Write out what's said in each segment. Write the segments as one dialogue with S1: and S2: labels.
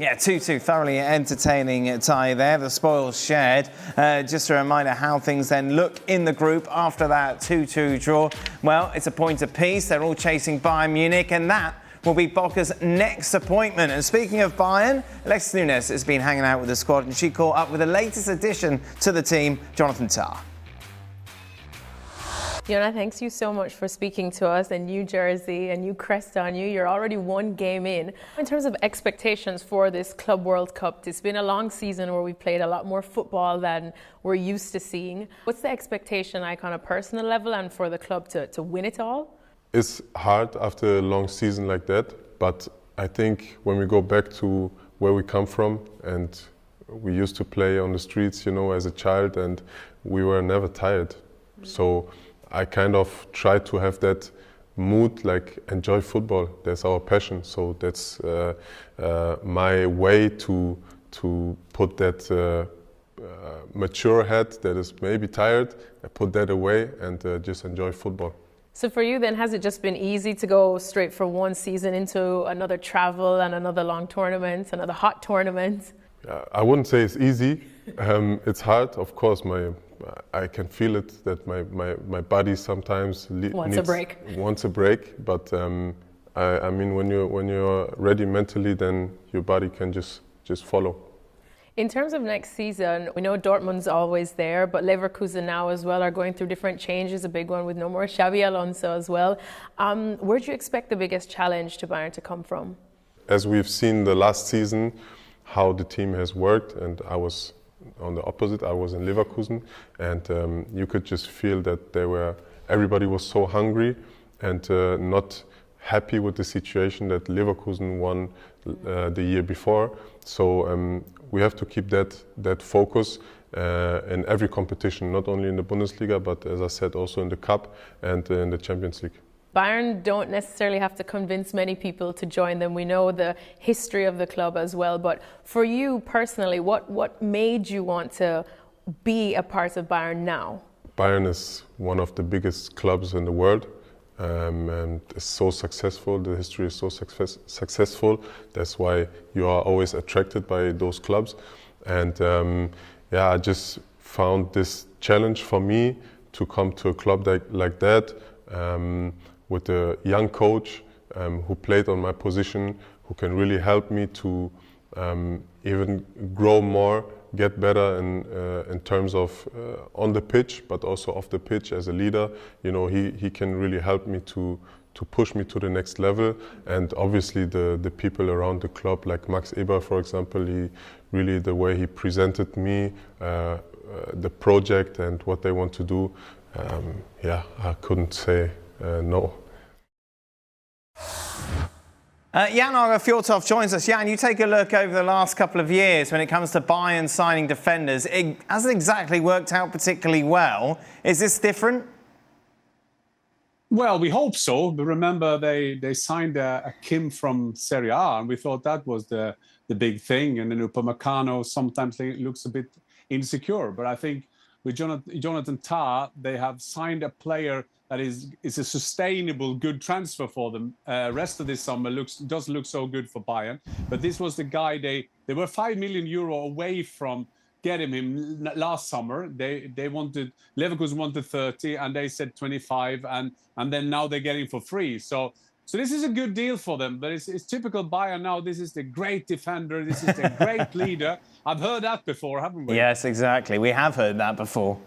S1: Yeah, 2-2, thoroughly entertaining tie there. The spoils shared. Just a reminder how things then look in the group after that 2-2 draw. Well, it's a point apiece. They're all chasing Bayern Munich, and that will be Boca's next appointment. And speaking of Bayern, Alexis Nunes has been hanging out with the squad, and she caught up with the latest addition to the team, Jonathan Tah.
S2: Jonah, thanks you so much for speaking to us. A new jersey, a new crest on you. You're already one game in. In terms of expectations for this Club World Cup, it's been a long season where we've played a lot more football than we're used to seeing. What's the expectation, like on a personal level, and for the club to win it all?
S3: It's hard after a long season like that, but I think when we go back to where we come from, and we used to play on the streets, as a child, and we were never tired. So I kind of try to have that mood, like enjoy football. That's our passion. So that's my way to put that mature head that is maybe tired. I put that away and just enjoy football.
S2: So for you then, has it just been easy to go straight from one season into another travel and another long tournament, another hot tournament?
S3: I wouldn't say it's easy. It's hard, of course. I can feel it that my body sometimes
S2: wants a break.
S3: But I mean, when you're ready mentally, then your body can just follow.
S2: In terms of next season, we know Dortmund's always there, but Leverkusen now as well are going through different changes. A big one with no more Xabi Alonso as well. Where do you expect the biggest challenge to Bayern to come from? As
S3: we've seen the last season, how the team has worked, and I was on the opposite. I was in Leverkusen, and you could just feel that everybody was so hungry and not happy with the situation that Leverkusen won the year before. So we have to keep that focus in every competition, not only in the Bundesliga, but as I said, also in the Cup and in the Champions League.
S2: Bayern don't necessarily have to convince many people to join them. We know the history of the club as well. But for you personally, what made you want to be a part of Bayern now?
S3: Bayern is one of the biggest clubs in the world, and it's so successful. The history is so successful. That's why you are always attracted by those clubs. And I just found this challenge for me to come to a club like that. With a young coach who played on my position, who can really help me to even grow more, get better in terms of on the pitch, but also off the pitch as a leader. He can really help me to push me to the next level. And obviously the people around the club, like Max Eber, for example, the way he presented me, the project and what they want to do, I couldn't say no.
S1: Jan Fjortov joins us. Jan, you take a look over the last couple of years when it comes to Bayern signing defenders. It hasn't exactly worked out particularly well. Is this different?
S4: Well, we hope so. But remember, they signed a Kim from Serie A, and we thought that was the big thing. And then Upamecano sometimes looks a bit insecure. But I think with Jonathan Tah, they have signed a player that is a sustainable, good transfer for them. Rest of this summer doesn't look so good for Bayern. But this was the guy they were €5 million away from getting him last summer. Leverkusen wanted 30, and they said 25, and then now they're getting for free. So this is a good deal for them, but it's typical Bayern now. This is the great defender. This is the great leader. I've heard that before, haven't we?
S1: Yes, exactly. We have heard that before.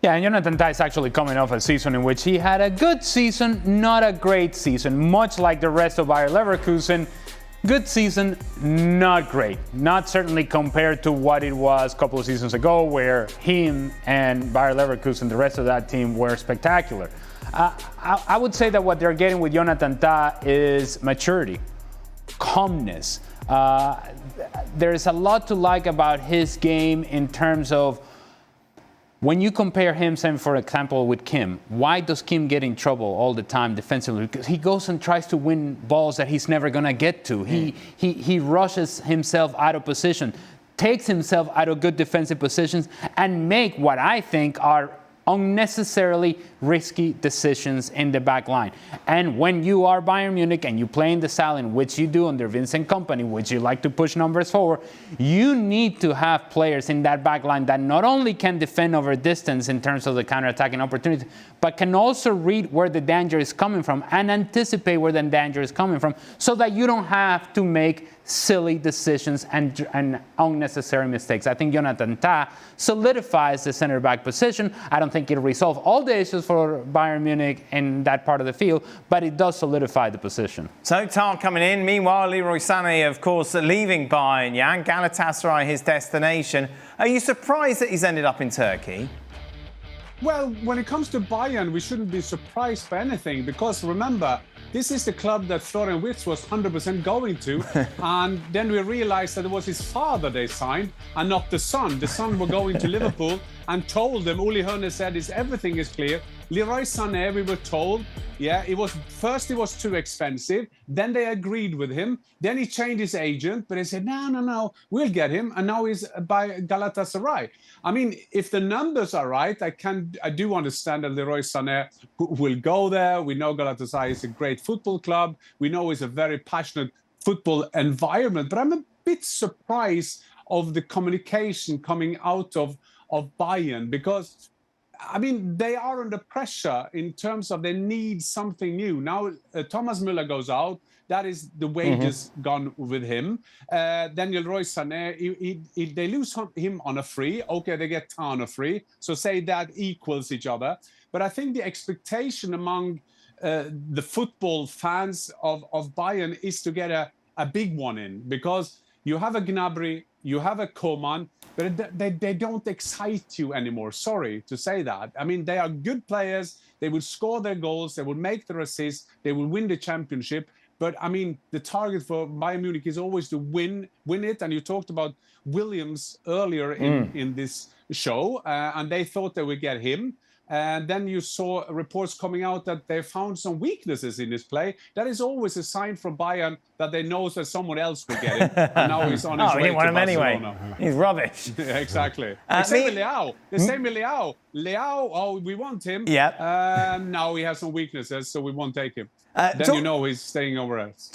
S5: Yeah, and Jonathan Tah is actually coming off a season in which he had a good season, not a great season, much like the rest of Bayer Leverkusen. Good season, not great. Not certainly compared to what it was a couple of seasons ago, where him and Bayer Leverkusen, the rest of that team, were spectacular. I would say that what they're getting with Jonathan Tah is maturity, calmness. There's a lot to like about his game in terms of when you compare him, say, for example, with Kim. Why does Kim get in trouble all the time defensively? Because he goes and tries to win balls that he's never going to get to. He rushes himself out of position, takes himself out of good defensive positions, and make what I think are unnecessarily risky decisions in the back line. And when you are Bayern Munich and you play in the style in which you do under Vincent Kompany, which you like to push numbers forward, you need to have players in that back line that not only can defend over distance in terms of the counter-attacking opportunity, but can also read where the danger is coming from and anticipate where the danger is coming from, so that you don't have to make silly decisions and unnecessary mistakes. I think Jonathan Tah solidifies the center back position. I don't think it'll resolve all the issues for Bayern Munich in that part of the field, but it does solidify the position.
S1: So Tah coming in. Meanwhile, Leroy Sane, of course, leaving Bayern. Galatasaray, his destination. Are you surprised that he's ended up in Turkey?
S4: Well, when it comes to Bayern, we shouldn't be surprised by anything, because remember, this is the club that Florian Wirtz was 100% going to. And then we realized that it was his father they signed and not the son. The son were going to Liverpool and told them, Uli Hoeneß said, everything is clear. Leroy Sane, we were told, it was too expensive. Then they agreed with him. Then he changed his agent, but they said, no, we'll get him. And now he's by Galatasaray. I mean, if the numbers are right, I do understand that Leroy Sane will go there. We know Galatasaray is a great football club. We know it's a very passionate football environment. But I'm a bit surprised of the communication coming out of Bayern, because I mean, they are under pressure in terms of they need something new. Now, Thomas Müller goes out. That is the wages gone with him. Then Leroy Sane, they lose him on a free. Okay, they get Tah on a free. So say that equals each other. But I think the expectation among the football fans of Bayern is to get a big one in, because you have a Gnabry, you have a Koeman, but they don't excite you anymore. Sorry to say that. I mean, they are good players. They will score their goals. They will make their assists. They will win the championship. But I mean, the target for Bayern Munich is always to win it. And you talked about Williams earlier in this show, and they thought they would get him. And then you saw reports coming out that they found some weaknesses in his play. That is always a sign from Bayern that they know that someone else will get him. And now he's on his way to Barcelona.
S1: Anyway. He's rubbish.
S4: Yeah, exactly. Except with Leao. The same with Leao. Leao, we want him.
S1: Yep.
S4: Now he has some weaknesses, so we won't take him. Then you know he's staying over us.